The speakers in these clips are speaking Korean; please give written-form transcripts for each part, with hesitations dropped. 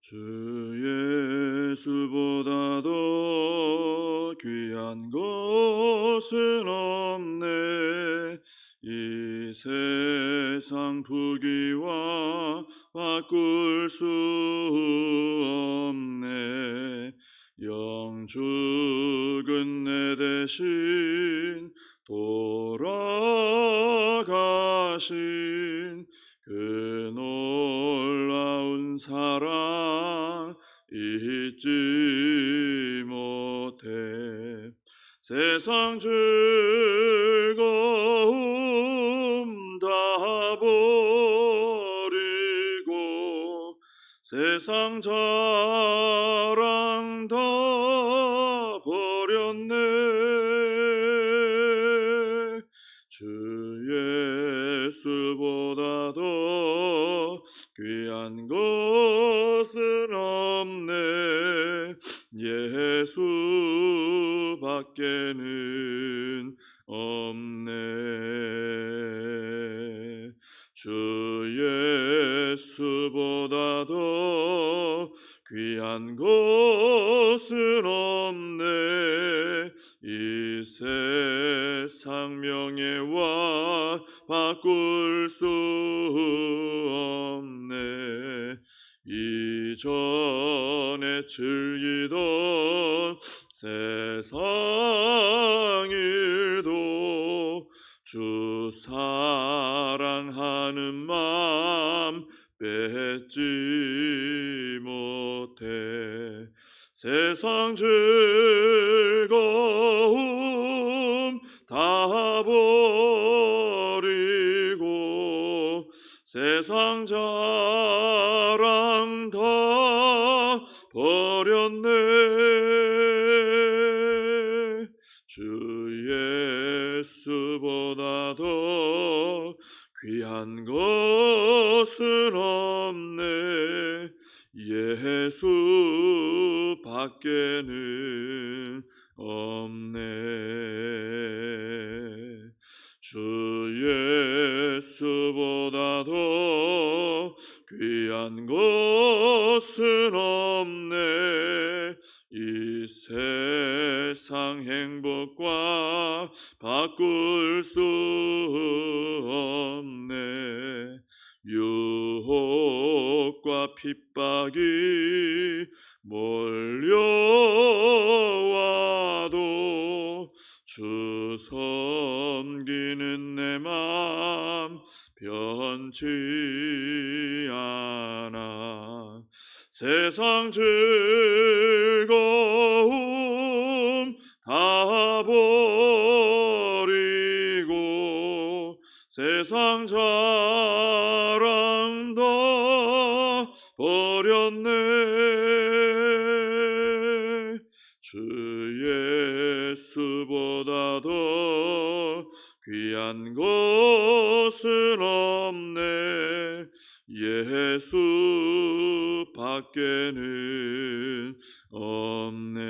주 예수보다 더 귀한 것은 없네. 이 세상 부귀와 바꿀 수 없네. 영죽은 내 대신 돌아가신 그 놀라운 사랑 잊지 못해. 세상 즐거움 다 버리고 세상 자랑 다 버렸네. 주 예수보다 더 귀한 것은 없네. 예수밖에는 없네. 주 예수보다 더 귀한 것은 없네. 이 세상 명예와 바꿀 수 없네. 이전에 즐기던 세상 일도 주 사랑하는 맘 뺏지 못해. 세상 즐거움 다 버리고 세상 자랑 다 버렸네. 주 예수보다 더 귀한 것은 없네. 예수밖에는 없네. 주 예수보다 더 귀한 것은 없네. 이 세상 행복과 바꿀 수 없네. 유혹과 핍박이 몰려와도 주 섬기는 내 맘 변치 않아. 세상 즐거움 다 버리고 세상 자랑 다 버렸네. 주 예수보다 더 귀한 것은 없네. 예수밖에는 없네.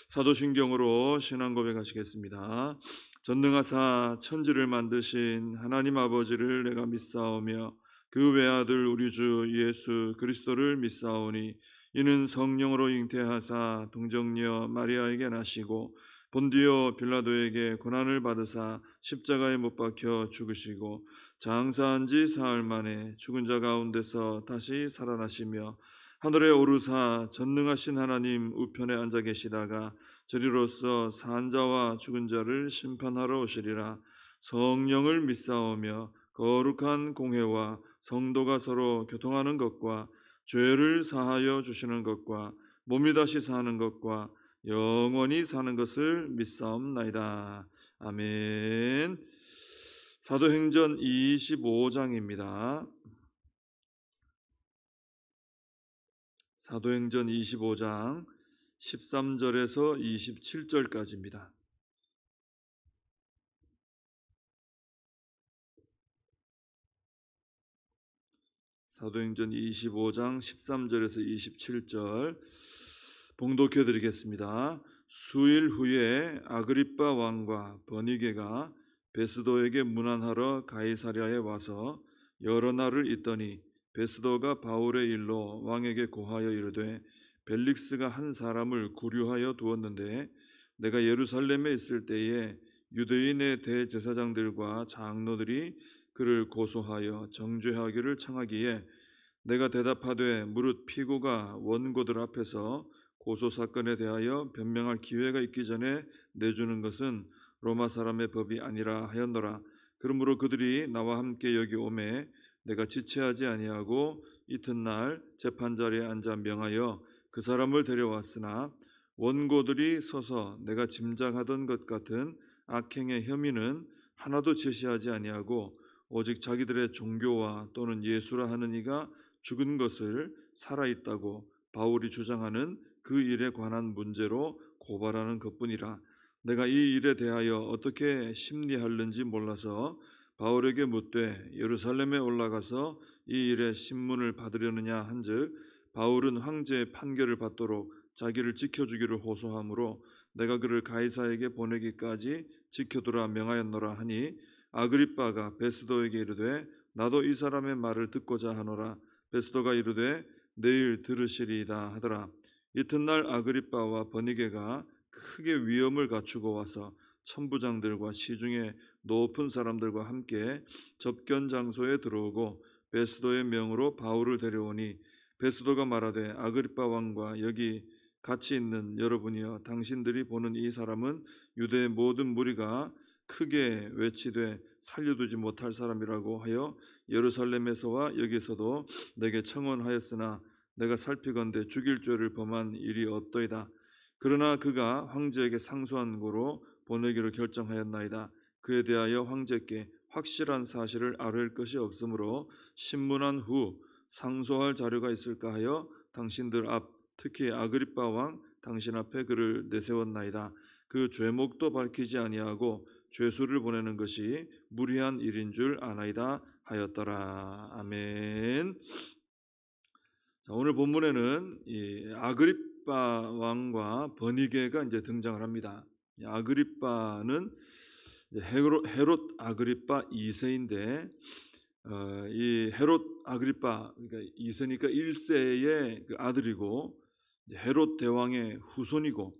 사도신경으로 신앙 고백하시겠습니다. 전능하사 천지를 만드신 하나님 아버지를 내가 믿사오며 그 외아들 우리 주 예수 그리스도를 믿사오니 이는 성령으로 잉태하사 동정녀 마리아에게 나시고 본디오 빌라도에게 고난을 받으사 십자가에 못 박혀 죽으시고 장사한 지 사흘 만에 죽은 자 가운데서 다시 살아나시며 하늘에 오르사 전능하신 하나님 우편에 앉아 계시다가 저리로서 산 자와 죽은 자를 심판하러 오시리라. 성령을 믿사오며 거룩한 공회와 성도가 서로 교통하는 것과 죄를 사하여 주시는 것과 몸이 다시 사는 것과 영원히 사는 것을 믿사옵나이다. 아멘. 사도행전 25장입니다. 사도행전 25장 13절에서 27절까지입니다. 사도행전 25장 13절에서 27절 봉독해 드리겠습니다. 수일 후에 아그리빠 왕과 버니게가 베스도에게 문안하러 가이사랴에 와서 여러 날을 있더니 베스도가 바울의 일로 왕에게 고하여 이르되 벨릭스가 한 사람을 구류하여 두었는데 내가 예루살렘에 있을 때에 유대인의 대제사장들과 장로들이 그를 고소하여 정죄하기를 청하기에 내가 대답하되 무릇 피고가 원고들 앞에서 고소 사건에 대하여 변명할 기회가 있기 전에 내주는 것은 로마 사람의 법이 아니라 하였노라. 그러므로 그들이 나와 함께 여기 오매 내가 지체하지 아니하고 이튿날 재판자리에 앉아 명하여 그 사람을 데려왔으나 원고들이 서서 내가 짐작하던 것 같은 악행의 혐의는 하나도 제시하지 아니하고 오직 자기들의 종교와 또는 예수라 하는 이가 죽은 것을 살아있다고 바울이 주장하는 그 일에 관한 문제로 고발하는 것뿐이라. 내가 이 일에 대하여 어떻게 심리할는지 몰라서 바울에게 묻되 예루살렘에 올라가서 이 일의 신문을 받으려느냐 한즉 바울은 황제의 판결을 받도록 자기를 지켜주기를 호소하므로 내가 그를 가이사에게 보내기까지 지켜두라 명하였노라 하니 아그리빠가 베스도에게 이르되 나도 이 사람의 말을 듣고자 하노라. 베스도가 이르되 내일 들으시리이다 하더라. 이튿날 아그리빠와 버니게가 크게 위엄을 갖추고 와서 천부장들과 시중의 높은 사람들과 함께 접견 장소에 들어오고 베스도의 명으로 바울을 데려오니 베스도가 말하되 아그리빠 왕과 여기 같이 있는 여러분이여 당신들이 보는 이 사람은 유대의 모든 무리가 크게 외치되 살려두지 못할 사람이라고 하여 예루살렘에서와 여기서도 내게 청원하였으나 내가 살피건대 죽일 죄를 범한 일이 없더이다. 그러나 그가 황제에게 상소한 고로 보내기로 결정하였나이다. 그에 대하여 황제께 확실한 사실을 아뢰을 것이 없으므로 신문한 후 상소할 자료가 있을까 하여 당신들 앞 특히 아그리빠 왕 당신 앞에 그를 내세웠나이다. 그 죄목도 밝히지 아니하고 죄수를 보내는 것이 무리한 일인 줄 아나이다 하였더라. 아멘. 자, 오늘 본문에는 이 아그리빠 왕과 버니게가 이제 등장을 합니다. 이 아그리빠는 헤롯 아그리빠 2세인데 이 헤롯 아그리빠 그러니까 2세니까 1세의 그 아들이고 헤롯 대왕의 후손이고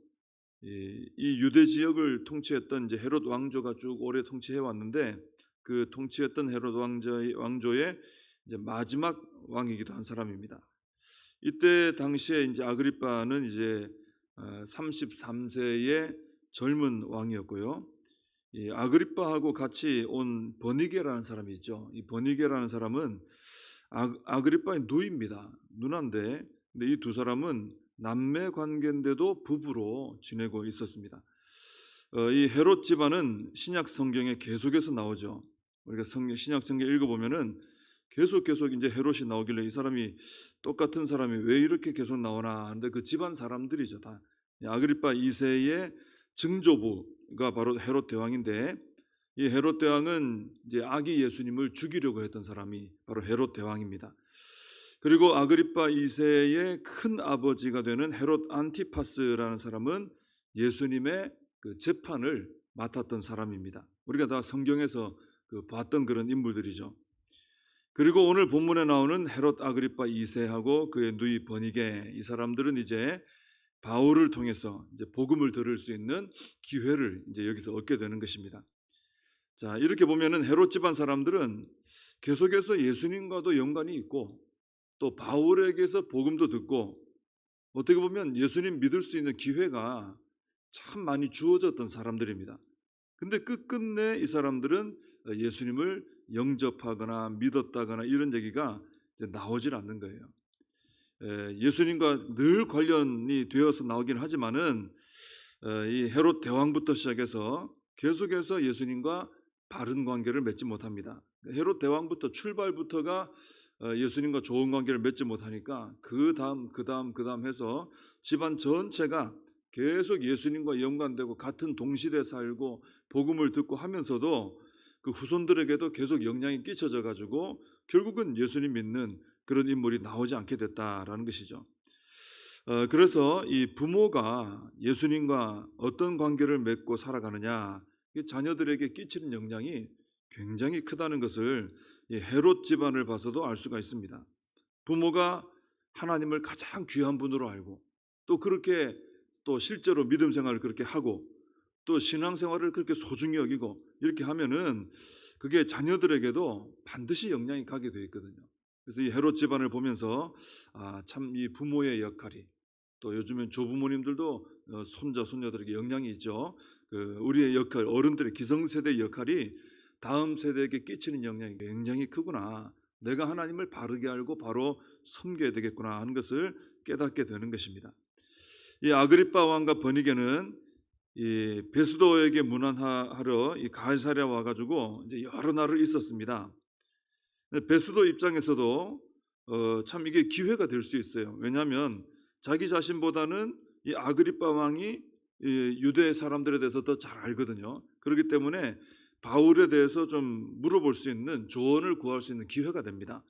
이 유대 지역을 통치했던 이제 헤롯 왕조가 쭉 오래 통치해 왔는데 그 통치했던 헤롯 왕조의 이제 마지막 왕이기도 한 사람입니다. 이때 당시에 이제 아그리빠는 이제 33세의 젊은 왕이었고요. 이 아그리빠하고 같이 온 버니게라는 사람이 있죠. 이 버니게라는 사람은 아그리빠의 누이입니다. 누나인데, 근데 이 두 사람은 남매 관계인데도 부부로 지내고 있었습니다. 이 헤롯 집안은 신약 성경에 계속해서 나오죠. 우리가 신약 성경 읽어보면은 계속 이제 헤롯이 나오길래 이 사람이 똑같은 사람이 왜 이렇게 계속 나오나 하는데 그 집안 사람들이죠. 다 아그리빠 2세의 증조부가 바로 헤롯 대왕인데 이 헤롯 대왕은 이제 아기 예수님을 죽이려고 했던 사람이 바로 헤롯 대왕입니다. 그리고 아그리빠 2세의 큰 아버지가 되는 헤롯 안티파스라는 사람은 예수님의 그 재판을 맡았던 사람입니다. 우리가 다 성경에서 봤던 그런 인물들이죠. 그리고 오늘 본문에 나오는 헤롯 아그리빠 2세하고 그의 누이 버니게 이 사람들은 이제 바울을 통해서 이제 복음을 들을 수 있는 기회를 이제 여기서 얻게 되는 것입니다. 자, 이렇게 보면은 헤롯 집안 사람들은 계속해서 예수님과도 연관이 있고 또 바울에게서 복음도 듣고 어떻게 보면 예수님 믿을 수 있는 기회가 참 많이 주어졌던 사람들입니다. 근데 끝끝내 이 사람들은 예수님을 영접하거나 믿었다거나 이런 얘기가 나오질 않는 거예요. 예수님과 늘 관련이 되어서 나오긴 하지만은 이 헤롯 대왕부터 시작해서 계속해서 예수님과 바른 관계를 맺지 못합니다. 헤롯 대왕부터 출발부터가 예수님과 좋은 관계를 맺지 못하니까 그 다음 해서 집안 전체가 계속 예수님과 연관되고 같은 동시대에 살고 복음을 듣고 하면서도 그 후손들에게도 계속 영향이 끼쳐져 가지고 결국은 예수님 믿는 그런 인물이 나오지 않게 됐다라는 것이죠. 그래서 이 부모가 예수님과 어떤 관계를 맺고 살아가느냐 자녀들에게 끼치는 영향이 굉장히 크다는 것을 이 헤롯 집안을 봐서도 알 수가 있습니다. 부모가 하나님을 가장 귀한 분으로 알고 또 그렇게 또 실제로 믿음 생활을 그렇게 하고 또 신앙생활을 그렇게 소중히 여기고 이렇게 하면은 그게 자녀들에게도 반드시 영향이 가게 되어 있거든요. 그래서 이 헤롯 집안을 보면서 참 이 부모의 역할이 또 요즘엔 조부모님들도 손자 손녀들에게 영향이 있죠. 우리의 역할, 어른들의 기성세대의 역할이 다음 세대에게 끼치는 영향이 굉장히 크구나. 내가 하나님을 바르게 알고 바로 섬겨야 되겠구나 하는 것을 깨닫게 되는 것입니다. 이 아그리빠 왕과 버니게는 이 베스도에게 문안하러 이 가이사랴 와가지고 이제 여러 날을 있었습니다. 베스도 입장에서도 참 이게 기회가 될 수 있어요. 왜냐하면 자기 자신보다는 이 아그리빠 왕이 이 유대 사람들에 대해서 더 잘 알거든요. 그렇기 때문에 바울에 대해서 좀 물어볼 수 있는 조언을 구할 수 있는 기회가 됩니다.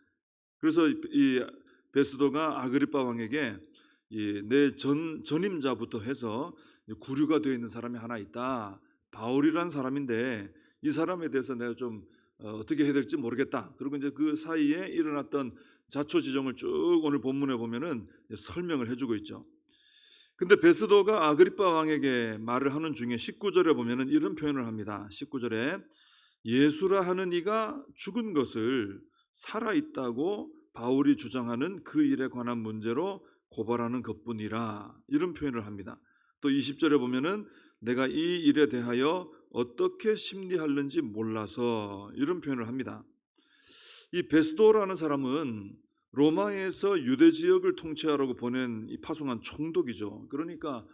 그래서 이 베스도가 아그리빠 왕에게 내 전임자부터 해서 구류가 되어 있는 사람이 하나 있다. 바울이라는 사람인데 이 사람에 대해서 내가 좀 어떻게 해야 될지 모르겠다. 그리고 이제 그 사이에 일어났던 자초지종을 쭉 오늘 본문에 보면은 설명을 해주고 있죠. 근데 베스도가 아그리빠 왕에게 말을 하는 중에 19절에 보면은 이런 표현을 합니다. 19절에 예수라 하는 이가 죽은 것을 살아있다고 바울이 주장하는 그 일에 관한 문제로 고발하는 것뿐이라 이런 표현을 합니다. 또 20절에 보면은 내가 이 일에 대하여 어떻게 심리하는지 몰라서 이런 표현을 합니다. 이 베스도라는 사람은 로마에서 유대 지역을 통치하라고 보낸 이 파송한 총독이죠. 그러니까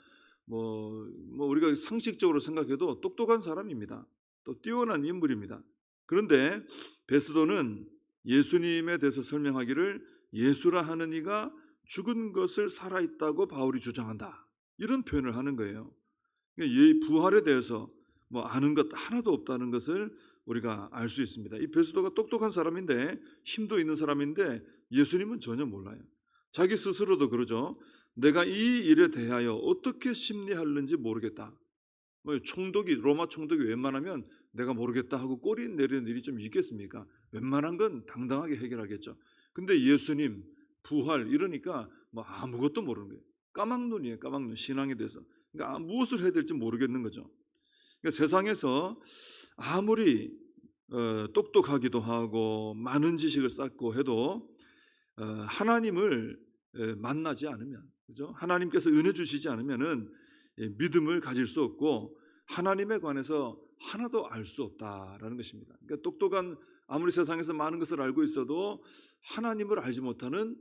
뭐 우리가 상식적으로 생각해도 똑똑한 사람입니다. 또 뛰어난 인물입니다. 그런데 베스도는 예수님에 대해서 설명하기를 예수라 하는 이가 죽은 것을 살아있다고 바울이 주장한다. 이런 표현을 하는 거예요. 이 부활에 대해서 아는 것 하나도 없다는 것을 우리가 알 수 있습니다. 이 베스도가 똑똑한 사람인데 힘도 있는 사람인데 예수님은 전혀 몰라요. 자기 스스로도 그러죠. 내가 이 일에 대하여 어떻게 심리하는지 모르겠다. 로마 총독이 웬만하면 내가 모르겠다 하고 꼬리 내리는 일이 좀 있겠습니까? 웬만한 건 당당하게 해결하겠죠. 근데 예수님, 부활 이러니까 아무것도 모르는 거예요. 까막눈이에요. 까막눈. 신앙에 대해서. 그러니까 무엇을 해야 될지 모르겠는 거죠. 그러니까 세상에서 아무리 똑똑하기도 하고 많은 지식을 쌓고 해도 하나님을 만나지 않으면, 그죠? 하나님께서 은혜 주시지 않으면은 믿음을 가질 수 없고 하나님에 관해서 하나도 알 수 없다라는 것입니다. 그러니까 똑똑한 아무리 세상에서 많은 것을 알고 있어도 하나님을 알지 못하는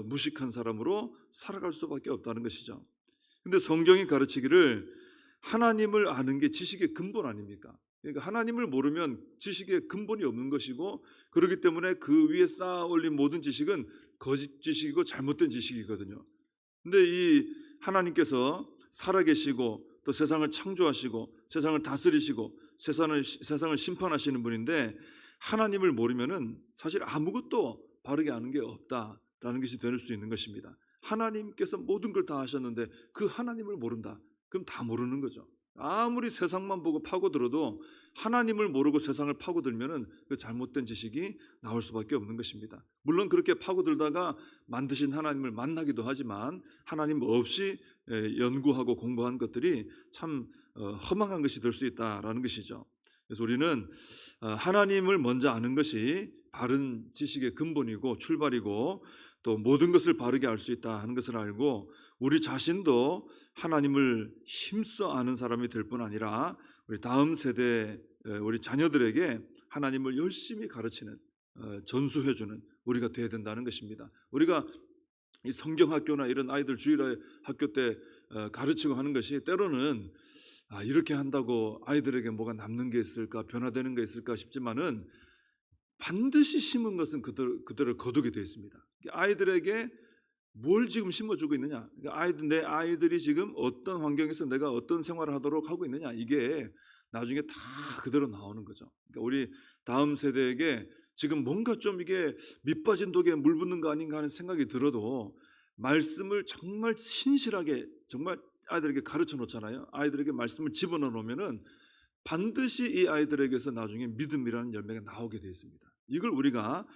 무식한 사람으로 살아갈 수밖에 없다는 것이죠. 근데 성경이 가르치기를 하나님을 아는 게 지식의 근본 아닙니까? 그러니까 하나님을 모르면 지식의 근본이 없는 것이고 그렇기 때문에 그 위에 쌓아 올린 모든 지식은 거짓 지식이고 잘못된 지식이거든요. 근데 이 하나님께서 살아계시고 또 세상을 창조하시고 세상을 다스리시고 세상을 심판하시는 분인데 하나님을 모르면은 사실 아무것도 바르게 아는 게 없다라는 것이 될 수 있는 것입니다. 하나님께서 모든 걸 다 하셨는데 그 하나님을 모른다. 그럼 다 모르는 거죠. 아무리 세상만 보고 파고들어도 하나님을 모르고 세상을 파고들면은 그 잘못된 지식이 나올 수밖에 없는 것입니다. 물론 그렇게 파고들다가 만드신 하나님을 만나기도 하지만 하나님 없이 연구하고 공부한 것들이 참 허망한 것이 될 수 있다라는 것이죠. 그래서 우리는 하나님을 먼저 아는 것이 바른 지식의 근본이고 출발이고 또 모든 것을 바르게 알 수 있다 하는 것을 알고 우리 자신도 하나님을 힘써 아는 사람이 될 뿐 아니라 우리 다음 세대 우리 자녀들에게 하나님을 열심히 가르치는 전수해주는 우리가 되어야 된다는 것입니다. 우리가 이 성경학교나 이런 아이들 주일 학교 때 가르치고 하는 것이 때로는 이렇게 한다고 아이들에게 뭐가 남는 게 있을까 변화되는 게 있을까 싶지만은 반드시 심은 것은 그대로 거두게 되어 있습니다. 아이들에게 뭘 지금 심어주고 있느냐? 그러니까 내 아이들이 지금 어떤 환경에서 내가 어떤 생활을 하도록 하고 있느냐? 이게 나중에 다 그대로 나오는 거죠. 그러니까 우리 다음 세대에게 지금 뭔가 좀 이게 밑빠진 독에 물 붓는 거 아닌가 하는 생각이 들어도 말씀을 정말 신실하게 정말 아이들에게 가르쳐 놓잖아요. 아이들에게 말씀을 집어넣어 놓으면은 반드시 이 아이들에게서 나중에 믿음이라는 열매가 나오게 되어 있습니다. 이걸 우리가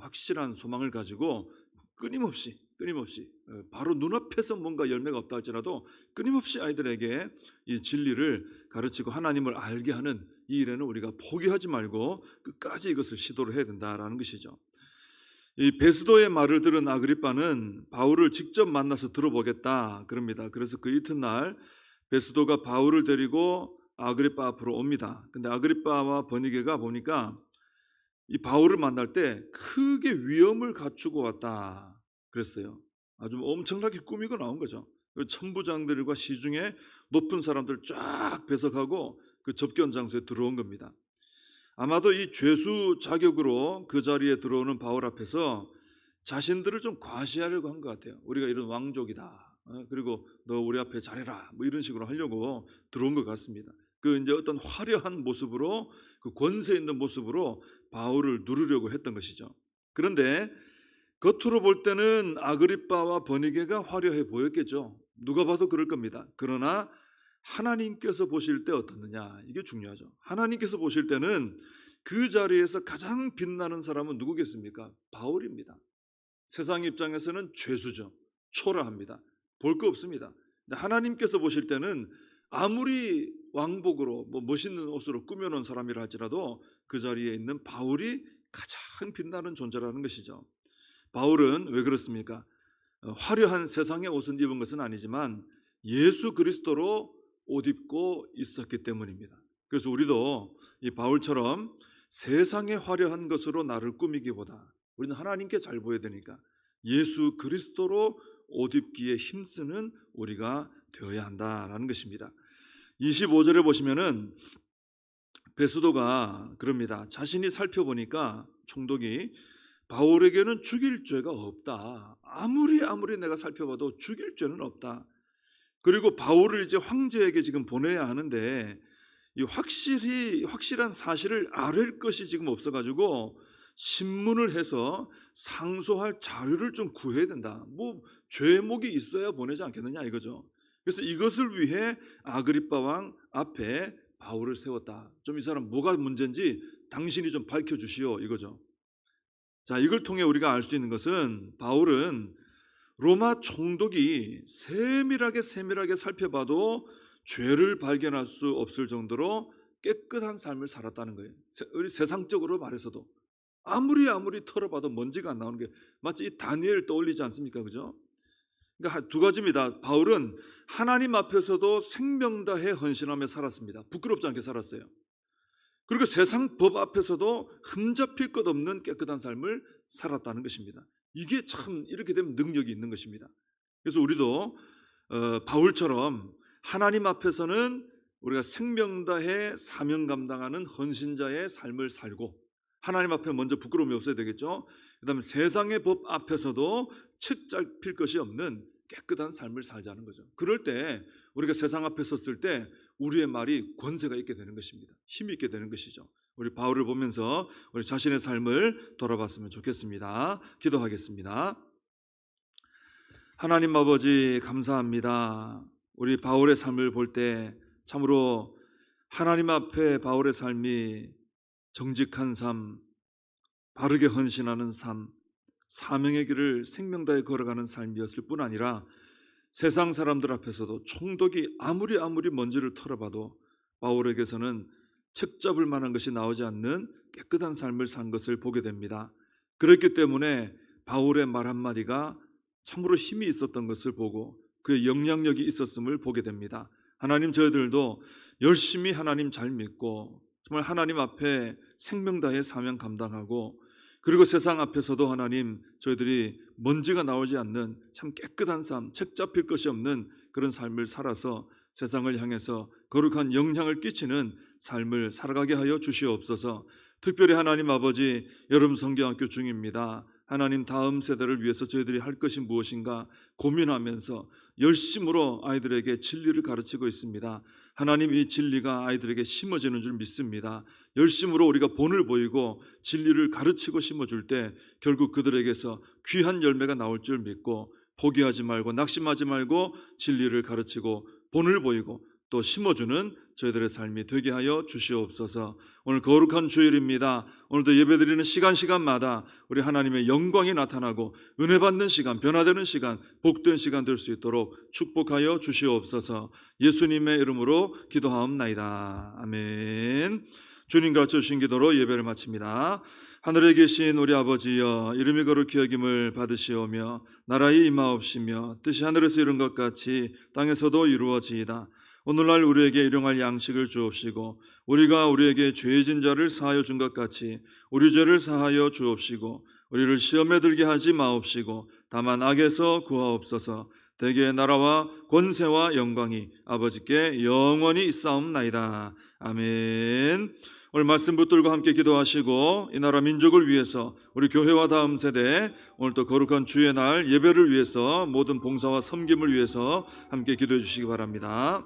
확실한 소망을 가지고 끊임없이 바로 눈앞에서 뭔가 열매가 없다 할지라도 끊임없이 아이들에게 이 진리를 가르치고 하나님을 알게 하는 이 일에는 우리가 포기하지 말고 끝까지 이것을 시도를 해야 된다라는 것이죠. 이 베스도의 말을 들은 아그리빠는 바울을 직접 만나서 들어보겠다 그럽니다. 그래서 그 이튿날 베스도가 바울을 데리고 아그리빠 앞으로 옵니다. 근데 아그리빠와 버니게가 보니까 이 바울을 만날 때 크게 위엄을 갖추고 왔다 그랬어요. 아주 엄청나게 꾸미고 나온 거죠. 천부장들과 시중에 높은 사람들 쫙 배석하고 그 접견 장소에 들어온 겁니다. 아마도 이 죄수 자격으로 그 자리에 들어오는 바울 앞에서 자신들을 좀 과시하려고 한 것 같아요. 우리가 이런 왕족이다. 그리고 너 우리 앞에 잘해라. 뭐 이런 식으로 하려고 들어온 것 같습니다. 그 이제 어떤 화려한 모습으로 그 권세 있는 모습으로 바울을 누르려고 했던 것이죠. 그런데 겉으로 볼 때는 아그리빠와 버니게가 화려해 보였겠죠. 누가 봐도 그럴 겁니다. 그러나 하나님께서 보실 때 어떻느냐 이게 중요하죠. 하나님께서 보실 때는 그 자리에서 가장 빛나는 사람은 누구겠습니까? 바울입니다. 세상 입장에서는 죄수죠. 초라합니다. 볼 거 없습니다. 근데 하나님께서 보실 때는 아무리 왕복으로 멋있는 옷으로 꾸며놓은 사람이라 할지라도 그 자리에 있는 바울이 가장 빛나는 존재라는 것이죠. 바울은 왜 그렇습니까? 화려한 세상의 옷을 입은 것은 아니지만 예수 그리스도로 옷 입고 있었기 때문입니다. 그래서 우리도 이 바울처럼 세상의 화려한 것으로 나를 꾸미기보다 우리는 하나님께 잘 보여야 되니까 예수 그리스도로 옷 입기에 힘쓰는 우리가 되어야 한다라는 것입니다. 25절에 보시면은 베스도가 그럽니다. 자신이 살펴보니까 총독이 바울에게는 죽일 죄가 없다. 아무리 내가 살펴봐도 죽일 죄는 없다. 그리고 바울을 이제 황제에게 지금 보내야 하는데 이 확실한 사실을 알을 것이 지금 없어가지고 신문을 해서 상소할 자료를 좀 구해야 된다. 뭐 죄목이 있어야 보내지 않겠느냐 이거죠. 그래서 이것을 위해 아그리빠 왕 앞에 바울을 세웠다. 좀 이 사람 뭐가 문제인지 당신이 좀 밝혀주시오 이거죠. 자, 이걸 통해 우리가 알 수 있는 것은 바울은 로마 총독이 세밀하게 살펴봐도 죄를 발견할 수 없을 정도로 깨끗한 삶을 살았다는 거예요. 우리 세상적으로 말해서도 아무리 털어봐도 먼지가 안 나오는 게 마치 이 다니엘 떠올리지 않습니까? 그죠? 그러니까 두 가지입니다. 바울은 하나님 앞에서도 생명 다해 헌신하며 살았습니다. 부끄럽지 않게 살았어요. 그리고 세상 법 앞에서도 흠잡힐 것 없는 깨끗한 삶을 살았다는 것입니다. 이게 참 이렇게 되면 능력이 있는 것입니다. 그래서 우리도 바울처럼 하나님 앞에서는 우리가 생명 다해 사명 감당하는 헌신자의 삶을 살고 하나님 앞에 먼저 부끄러움이 없어야 되겠죠. 그 다음에 세상의 법 앞에서도 책 잡힐 것이 없는 깨끗한 삶을 살자는 거죠. 그럴 때 우리가 세상 앞에 섰을 때 우리의 말이 권세가 있게 되는 것입니다. 힘이 있게 되는 것이죠. 우리 바울을 보면서 우리 자신의 삶을 돌아봤으면 좋겠습니다. 기도하겠습니다. 하나님 아버지 감사합니다. 우리 바울의 삶을 볼 때 참으로 하나님 앞에 바울의 삶이 정직한 삶, 바르게 헌신하는 삶, 사명의 길을 생명 다해 걸어가는 삶이었을 뿐 아니라 세상 사람들 앞에서도 총독이 아무리 먼지를 털어봐도 바울에게서는 책 잡을 만한 것이 나오지 않는 깨끗한 삶을 산 것을 보게 됩니다. 그렇기 때문에 바울의 말 한마디가 참으로 힘이 있었던 것을 보고 그의 영향력이 있었음을 보게 됩니다. 하나님, 저희들도 열심히 하나님 잘 믿고 정말 하나님 앞에 생명 다해 사명 감당하고 그리고 세상 앞에서도 하나님 저희들이 먼지가 나오지 않는 참 깨끗한 삶, 책 잡힐 것이 없는 그런 삶을 살아서 세상을 향해서 거룩한 영향을 끼치는 삶을 살아가게 하여 주시옵소서. 특별히 하나님 아버지, 여름 성경학교 중입니다. 하나님, 다음 세대를 위해서 저희들이 할 것이 무엇인가 고민하면서 열심으로 아이들에게 진리를 가르치고 있습니다. 하나님, 이 진리가 아이들에게 심어지는 줄 믿습니다. 열심으로 우리가 본을 보이고 진리를 가르치고 심어줄 때 결국 그들에게서 귀한 열매가 나올 줄 믿고 포기하지 말고 낙심하지 말고 진리를 가르치고 본을 보이고 또 심어주는 저희들의 삶이 되게 하여 주시옵소서. 오늘 거룩한 주일입니다. 오늘도 예배드리는 시간마다 우리 하나님의 영광이 나타나고 은혜 받는 시간, 변화되는 시간, 복된 시간 될 수 있도록 축복하여 주시옵소서. 예수님의 이름으로 기도하옵나이다. 아멘. 주님 가르쳐주신 기도로 예배를 마칩니다. 하늘에 계신 우리 아버지여, 이름이 거룩히 여김을 받으시오며 나라의 임하옵시며 뜻이 하늘에서 이룬 것 같이 땅에서도 이루어지이다. 오늘날 우리에게 일용할 양식을 주옵시고 우리가 우리에게 죄진 자를 사하여 준 것 같이 우리 죄를 사하여 주옵시고 우리를 시험에 들게 하지 마옵시고 다만 악에서 구하옵소서. 대개의 나라와 권세와 영광이 아버지께 영원히 있사옵나이다. 아멘. 오늘 말씀 붙들고 함께 기도하시고 이 나라 민족을 위해서 우리 교회와 다음 세대 오늘 또 거룩한 주의 날 예배를 위해서 모든 봉사와 섬김을 위해서 함께 기도해 주시기 바랍니다.